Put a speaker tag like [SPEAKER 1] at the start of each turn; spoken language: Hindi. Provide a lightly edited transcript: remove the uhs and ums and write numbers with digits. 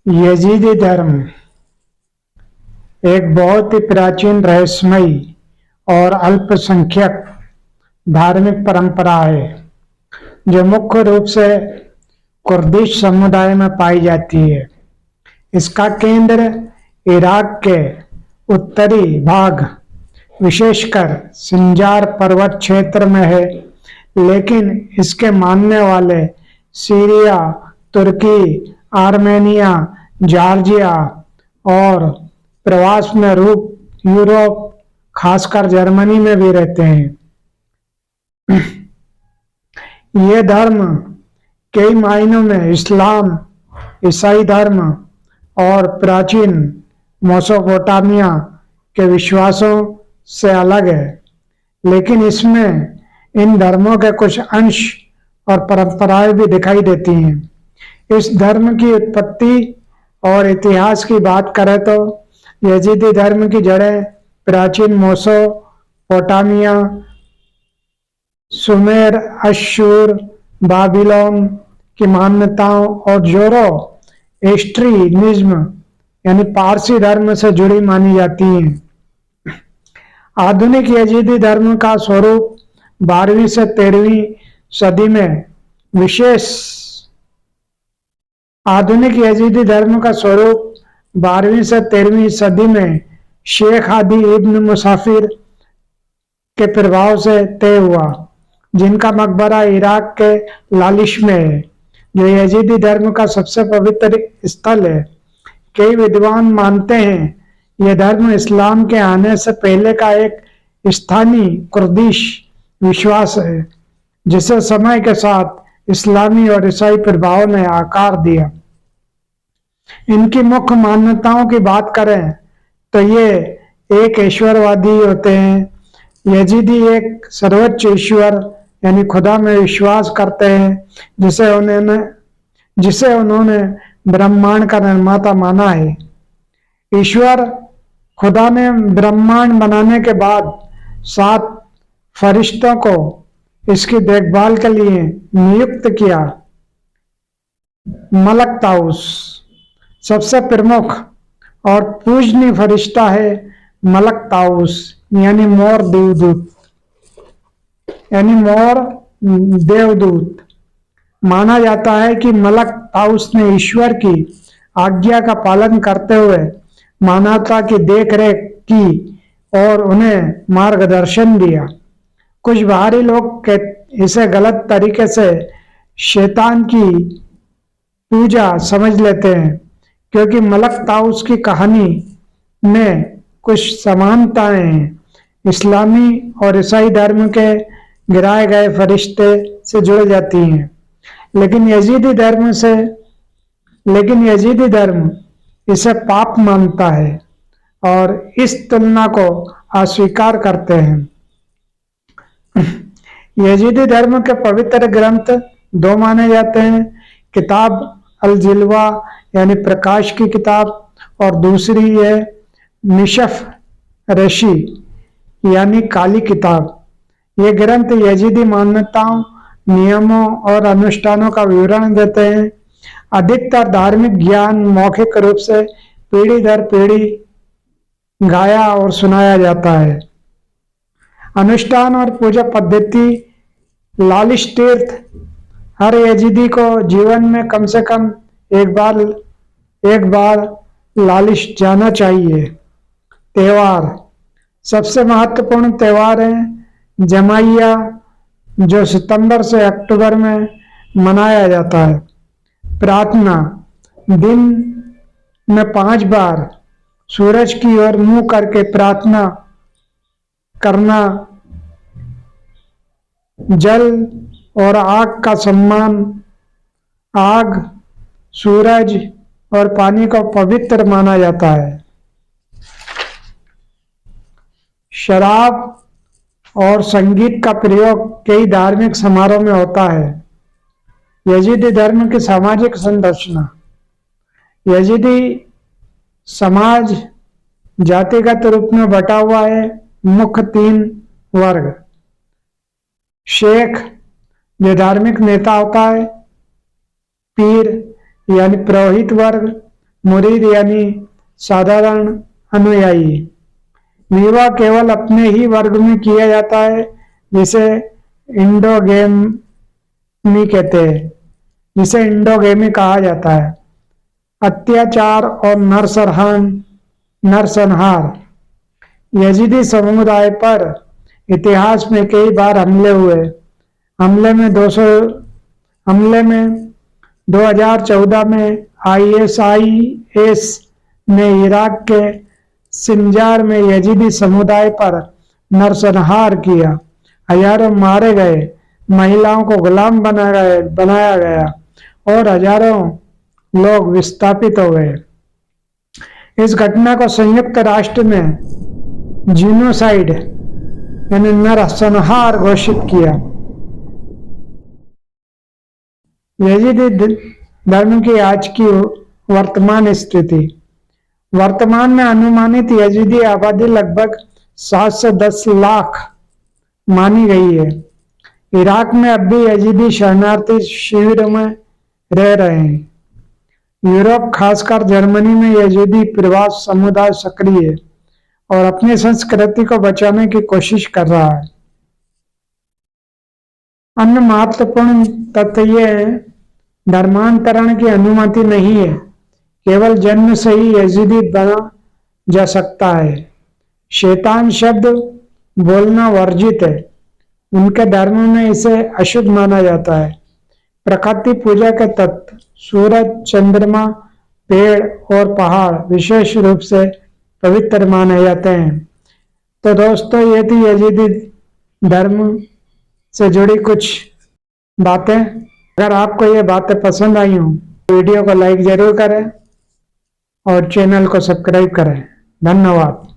[SPEAKER 1] यजीदी धर्म एक बहुत ही प्राचीन, रहस्यमयी और अल्पसंख्यक धार्मिक परंपरा है जो मुख्य रूप से कुर्दिश समुदाय में पाई जाती है। इसका केंद्र इराक के उत्तरी भाग, विशेषकर सिंजार पर्वत क्षेत्र में है, लेकिन इसके मानने वाले सीरिया, तुर्की, आर्मेनिया, जॉर्जिया और प्रवास में यूरोप, खासकर जर्मनी में भी रहते हैं। ये धर्म कई मायनों में इस्लाम, ईसाई धर्म और प्राचीन मेसोपोटामिया के विश्वासों से अलग है, लेकिन इसमें इन धर्मों के कुछ अंश और परंपराएं भी दिखाई देती हैं। इस धर्म की उत्पत्ति और इतिहास की बात करें तो यजीदी धर्म की जड़ें प्राचीन मेसोपोटामिया, सुमेर, अश्शूर, बाबिलोन की मान्यताओं और जोरोएस्ट्रियनिज्म यानी पारसी धर्म से जुड़ी मानी जाती हैं। आधुनिक यजीदी धर्म का स्वरूप 12वीं से 13वीं सदी में विशेष आधुनिक यजीदी धर्म का स्वरूप 12वीं से 13वीं सदी में शेख हादी इब्न मुसाफिर के प्रभाव से तय हुआ, जिनका मकबरा इराक के लालिश में है, जो यजीदी धर्म का सबसे पवित्र स्थल है। कई विद्वान मानते हैं यह धर्म इस्लाम के आने से पहले का एक स्थानीय कुर्दिश विश्वास है, जिसे समय के साथ इस्लामी और ईसाई प्रभाव ने आकार दिया। इनकी मुख्य मान्यताओं की बात करें तो ये एक ईश्वरवादी होते हैं। यजीदी एक सर्वोच्च ईश्वर यानी खुदा में विश्वास करते हैं, जिसे उन्होंने ब्रह्मांड का निर्माता माना है। ईश्वर खुदा ने ब्रह्मांड बनाने के बाद 7 फरिश्तों को इसकी देखभाल के लिए नियुक्त किया। मलक ताउस सबसे प्रमुख और पूजनीय फरिश्ता है। मलक ताउस यानी मोर देवदूत माना जाता है कि मलक ताउस ने ईश्वर की आज्ञा का पालन करते हुए मानवता की देखरेख की और उन्हें मार्गदर्शन दिया। कुछ बाहरी लोग इसे गलत तरीके से शैतान की पूजा समझ लेते हैं, क्योंकि मलक ताउस की कहानी में कुछ समानताएं हैं इस्लामी और ईसाई धर्म के गिराए गए फरिश्ते से जुड़ जाती हैं। लेकिन यजीदी धर्म इसे पाप मानता है और इस तुलना को अस्वीकार करते हैं। यजीदी धर्म के पवित्र ग्रंथ 2 माने जाते हैं, किताब अल जिलवा यानी प्रकाश की किताब, और दूसरी है मिशफ रशी यानी काली किताब। ये ग्रंथ यजीदी मान्यताओं, नियमों और अनुष्ठानों का विवरण देते हैं। अधिकतर धार्मिक ज्ञान मौखिक रूप से पीढ़ी दर पीढ़ी गाया और सुनाया जाता है। अनुष्ठान और पूजा पद्धति लालिश तीर्थ हर यजीदी को जीवन में कम से कम एक बार लालिश जाना चाहिए। त्योहार सबसे महत्वपूर्ण त्योहार है जमाइया, जो सितंबर से अक्टूबर में मनाया जाता है। प्रार्थना दिन में 5 बार सूरज की ओर मुंह करके प्रार्थना करना, जल और आग का सम्मान, आग, सूरज और पानी को पवित्र माना जाता है। शराब और संगीत का प्रयोग कई धार्मिक समारोह में होता है। यजीदी धर्म की सामाजिक संरचना। यजीदी समाज जातिगत रूप में बटा हुआ है। मुख्य 3 वर्ग। शेख जो धार्मिक नेता होता है, पीर यानी पुरोहित वर्ग, मुरीद यानी साधारण अनुयायी। विवाह केवल अपने ही वर्ग में किया जाता है, जिसे इंडोगेमी कहते हैं, जिसे इंडोगेमी कहा जाता है। अत्याचार और नरसंहार। यजीदी समुदाय पर इतिहास में कई बार हमले हुए। हमले में 2014 में ISIS ने इराक के सिंजार में यजीदी समुदाय पर नरसंहार किया। हजारों मारे गए, महिलाओं को गुलाम बनाया गया और हजारों लोग विस्थापित हो गए। इस घटना को संयुक्त राष्ट्र ने जीनोसाइड यानी नरसंहार घोषित किया। यजीदी धर्म की आज की वर्तमान स्थिति। वर्तमान में अनुमानित यजीदी आबादी लगभग 7 से 10 लाख मानी गई है। इराक में अब भी यजीदी शरणार्थी शिविरों में रह रहे हैं। यूरोप, खासकर जर्मनी में यजीदी प्रवासी समुदाय सक्रिय है और अपनी संस्कृति को बचाने की कोशिश कर रहा है। अन्य महत्वपूर्ण तथ्य ये है, धर्मांतरण की अनुमति नहीं है, केवल जन्म से ही यजीदी बना जा सकता है। शैतान शब्द बोलना वर्जित है, उनके धर्म में इसे अशुद्ध माना जाता है। प्रकृति पूजा के तत्व, सूरज, चंद्रमा, पेड़ और पहाड़ विशेष रूप से पवित्र माने जाते हैं। तो दोस्तों, ये थी यजीदी धर्म से जुड़ी कुछ बातें। अगर आपको ये बातें पसंद आई हों तो वीडियो को लाइक जरूर करें और चैनल को सब्सक्राइब करें। धन्यवाद।